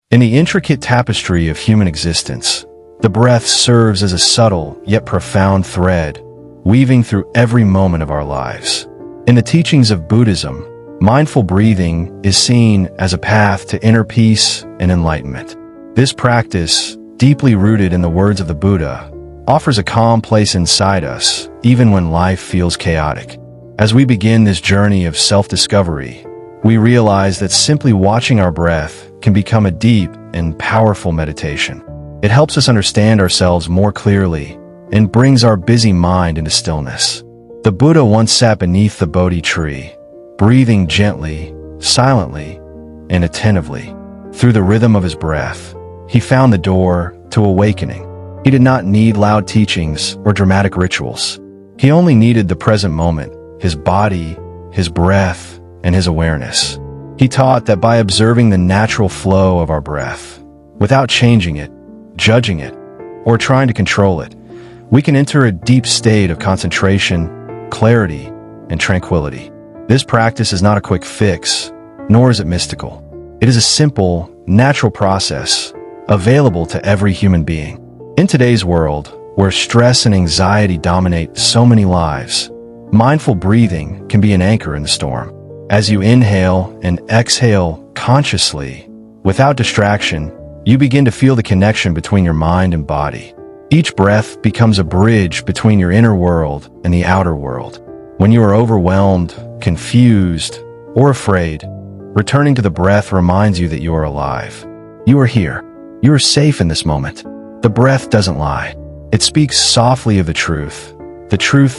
In the intricate tapestry of human existence, the breath serves as a subtle yet profound thread, weaving through every moment of our lives. In the teachings of Buddhism, mindful breathing is seen as a path to inner peace and enlightenment. This practice, deeply rooted in the words of the Buddha, offers a calm place inside us, even when life feels chaotic. As we begin this journey of self-discovery, we realize that simply watching our breath can become a deep and powerful meditation. It helps us understand ourselves more clearly and brings our busy mind into stillness. The Buddha once sat beneath the Bodhi tree, breathing gently, silently, and attentively. Through the rhythm of his breath, he found the door to awakening. He did not need loud teachings or dramatic rituals. He only needed the present moment, his body, his breath, and his awareness. He taught that by observing the natural flow of our breath, without changing it, judging it, or trying to control it, we can enter a deep state of concentration, clarity, and tranquility. This practice is not a quick fix, nor is it mystical. It is a simple, natural process available to every human being. In today's world, where stress and anxiety dominate so many lives, mindful breathing can be an anchor in the storm. As you inhale and exhale consciously, without distraction, you begin to feel the connection between your mind and body. Each breath becomes a bridge between your inner world and the outer world. When you are overwhelmed, confused, or afraid, returning to the breath reminds you that you are alive. You are here. You are safe in this moment. The breath doesn't lie. It speaks softly of the truth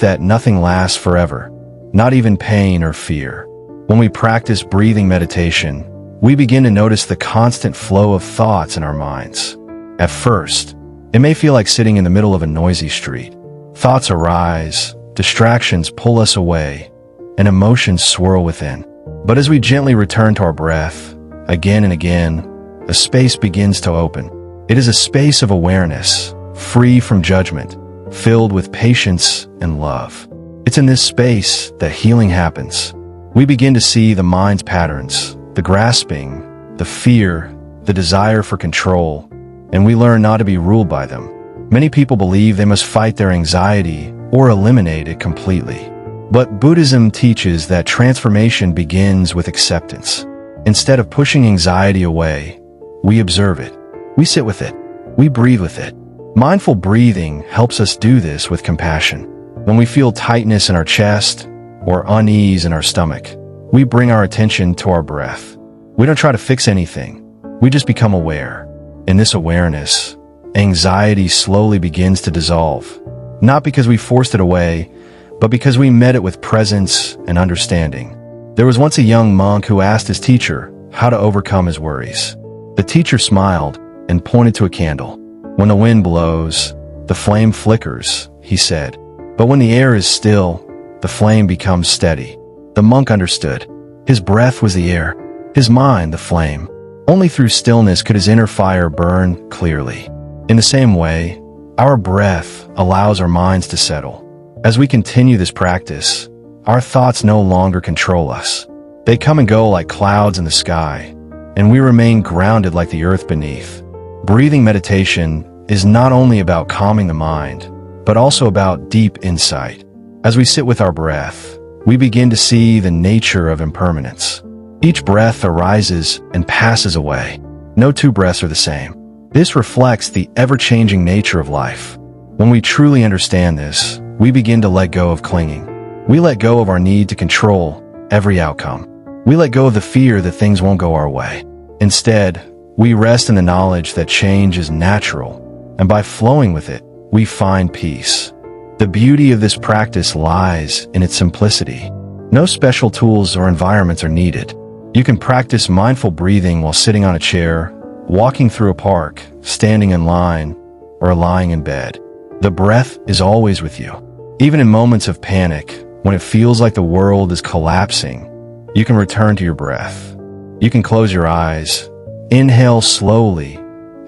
that nothing lasts forever, not even pain or fear. When we practice breathing meditation, we begin to notice the constant flow of thoughts in our minds. At first, it may feel like sitting in the middle of a noisy street. Thoughts arise, distractions pull us away, and emotions swirl within. But as we gently return to our breath, again and again, a space begins to open. It is a space of awareness, free from judgment, filled with patience and love. It's in this space that healing happens. We begin to see the mind's patterns, the grasping, the fear, the desire for control, and we learn not to be ruled by them. Many people believe they must fight their anxiety or eliminate it completely. But Buddhism teaches that transformation begins with acceptance. Instead of pushing anxiety away, we observe it. We sit with it. We breathe with it. Mindful breathing helps us do this with compassion. When we feel tightness in our chest or unease in our stomach, we bring our attention to our breath. We don't try to fix anything. We just become aware. In this awareness, anxiety slowly begins to dissolve, not because we forced it away, but because we met it with presence and understanding. There was once a young monk who asked his teacher how to overcome his worries. The teacher smiled and pointed to a candle. When the wind blows, the flame flickers, he said. But when the air is still, the flame becomes steady. The monk understood. His breath was the air, his mind the flame. Only through stillness could his inner fire burn clearly. In the same way, our breath allows our minds to settle. As we continue this practice, our thoughts no longer control us. They come and go like clouds in the sky, and we remain grounded like the earth beneath. Breathing meditation is not only about calming the mind, but also about deep insight. As we sit with our breath, we begin to see the nature of impermanence. Each breath arises and passes away. No two breaths are the same. This reflects the ever-changing nature of life. When we truly understand this, we begin to let go of clinging. We let go of our need to control every outcome. We let go of the fear that things won't go our way. Instead, we rest in the knowledge that change is natural, and by flowing with it, we find peace. The beauty of this practice lies in its simplicity. No special tools or environments are needed. You can practice mindful breathing while sitting on a chair, walking through a park, standing in line, or lying in bed. The breath is always with you. Even in moments of panic, when it feels like the world is collapsing, you can return to your breath. You can close your eyes, inhale slowly,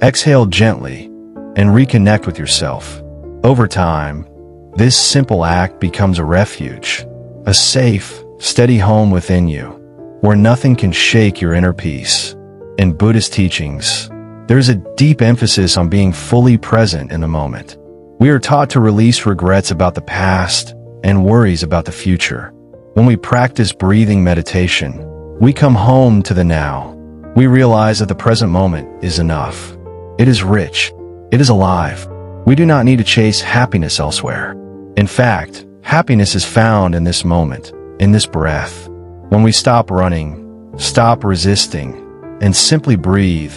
exhale gently, and reconnect with yourself. Over time, this simple act becomes a refuge, a safe, steady home within you, where nothing can shake your inner peace. In Buddhist teachings, there's a deep emphasis on being fully present in the moment. We are taught to release regrets about the past and worries about the future. When we practice breathing meditation, we come home to the now. We realize that the present moment is enough. It is rich. It is alive. We do not need to chase happiness elsewhere. In fact, happiness is found in this moment, in this breath. When we stop running, stop resisting, and simply breathe,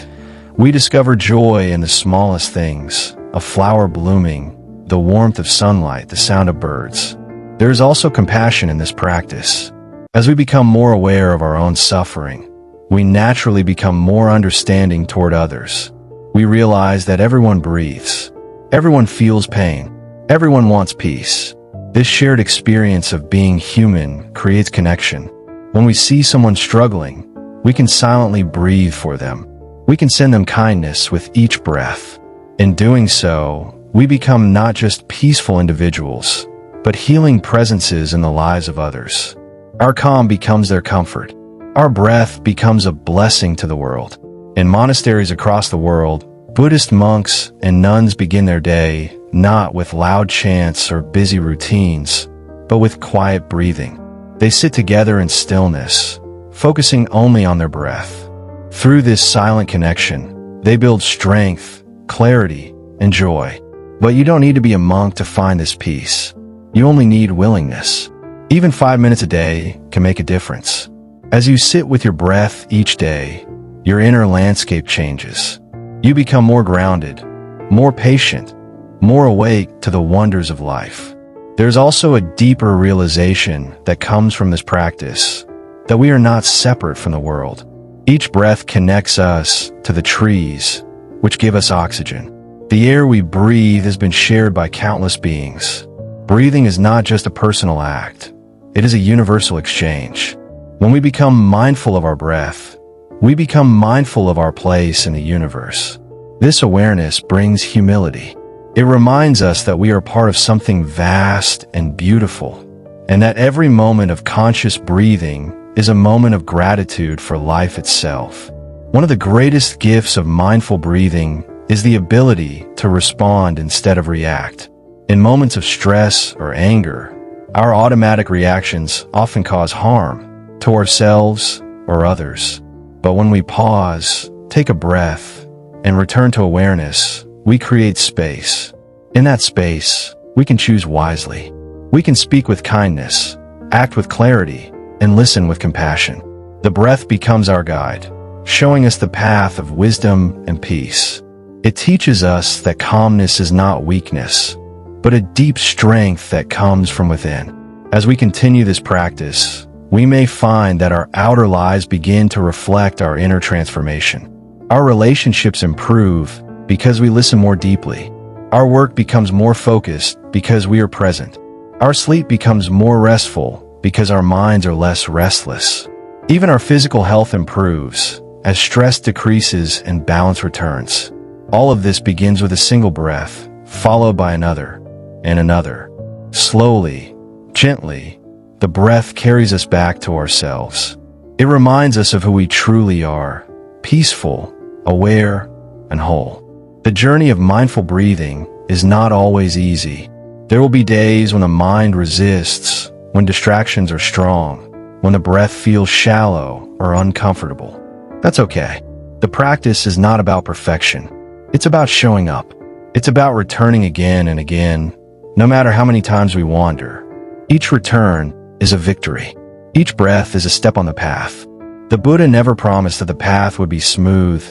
we discover joy in the smallest things, a flower blooming, the warmth of sunlight, the sound of birds. There is also compassion in this practice. As we become more aware of our own suffering, we naturally become more understanding toward others. We realize that everyone breathes. Everyone feels pain. Everyone wants peace. This shared experience of being human creates connection. When we see someone struggling, we can silently breathe for them. We can send them kindness with each breath. In doing so, we become not just peaceful individuals, but healing presences in the lives of others. Our calm becomes their comfort. Our breath becomes a blessing to the world. In monasteries across the world, Buddhist monks and nuns begin their day not with loud chants or busy routines, but with quiet breathing. They sit together in stillness, focusing only on their breath. Through this silent connection, they build strength, clarity, and joy. But you don't need to be a monk to find this peace. You only need willingness. Even 5 minutes a day can make a difference. As you sit with your breath each day, your inner landscape changes. You become more grounded, more patient, more awake to the wonders of life. There's also a deeper realization that comes from this practice, that we are not separate from the world. Each breath connects us to the trees, which give us oxygen. The air we breathe has been shared by countless beings. Breathing is not just a personal act. It is a universal exchange. When we become mindful of our breath, we become mindful of our place in the universe. This awareness brings humility. It reminds us that we are part of something vast and beautiful, and that every moment of conscious breathing is a moment of gratitude for life itself. One of the greatest gifts of mindful breathing is the ability to respond instead of react. In moments of stress or anger, our automatic reactions often cause harm to ourselves or others. But when we pause, take a breath, and return to awareness, we create space. In that space, we can choose wisely. We can speak with kindness, act with clarity, and listen with compassion. The breath becomes our guide, showing us the path of wisdom and peace. It teaches us that calmness is not weakness, but a deep strength that comes from within. As we continue this practice, we may find that our outer lives begin to reflect our inner transformation. Our relationships improve because we listen more deeply. Our work becomes more focused because we are present. Our sleep becomes more restful because our minds are less restless. Even our physical health improves as stress decreases and balance returns. All of this begins with a single breath, followed by another and another. Slowly, gently, the breath carries us back to ourselves. It reminds us of who we truly are, peaceful, aware, and whole. The journey of mindful breathing is not always easy. There will be days when the mind resists, when distractions are strong, when the breath feels shallow or uncomfortable. That's okay. The practice is not about perfection. It's about showing up. It's about returning again and again, no matter how many times we wander. Each return is a victory. Each breath is a step on the path. The Buddha never promised that the path would be smooth,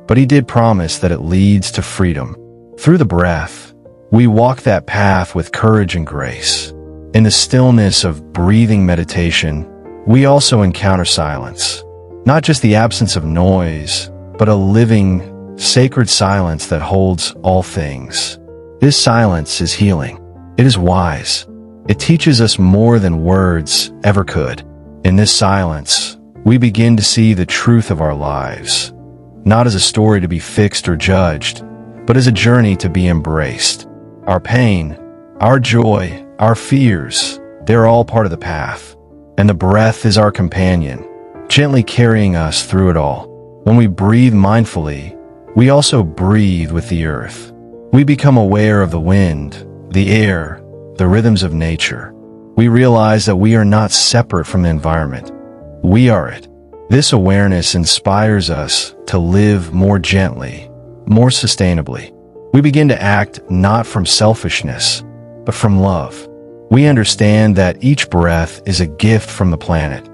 but he did promise that it leads to freedom. Through the breath, we walk that path with courage and grace. In the stillness of breathing meditation, we also encounter silence. Not just the absence of noise, but a living, sacred silence that holds all things. This silence is healing. It is wise. It teaches us more than words ever could. In this silence, we begin to see the truth of our lives, not as a story to be fixed or judged, but as a journey to be embraced. Our pain, our joy, our fears, they're all part of the path. And the breath is our companion, gently carrying us through it all. When we breathe mindfully, we also breathe with the earth. We become aware of the wind, the air, the rhythms of nature. We realize that we are not separate from the environment. We are it. This awareness inspires us to live more gently, more sustainably. We begin to act not from selfishness, but from love. We understand that each breath is a gift from the planet,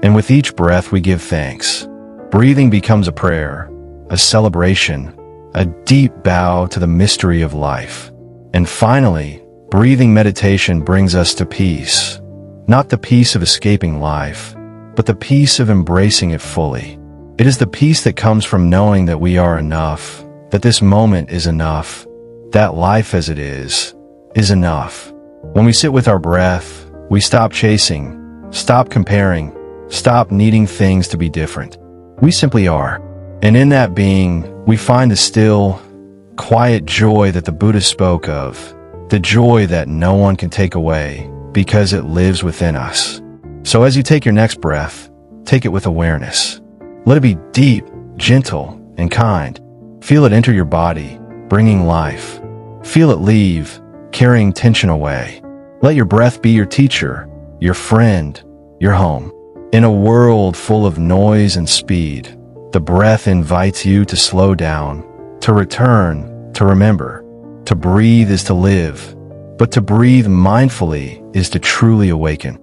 and with each breath we give thanks. Breathing becomes a prayer, a celebration, a deep bow to the mystery of life. And finally, breathing meditation brings us to peace. Not the peace of escaping life, but the peace of embracing it fully. It is the peace that comes from knowing that we are enough, that this moment is enough, that life as it is enough. When we sit with our breath, we stop chasing, stop comparing, stop needing things to be different. We simply are. And in that being, we find the still, quiet joy that the Buddha spoke of, the joy that no one can take away because it lives within us. So as you take your next breath, take it with awareness. Let it be deep, gentle, and kind. Feel it enter your body, bringing life. Feel it leave, carrying tension away. Let your breath be your teacher, your friend, your home. In a world full of noise and speed, the breath invites you to slow down, to return, to remember. To breathe is to live, but to breathe mindfully is to truly awaken.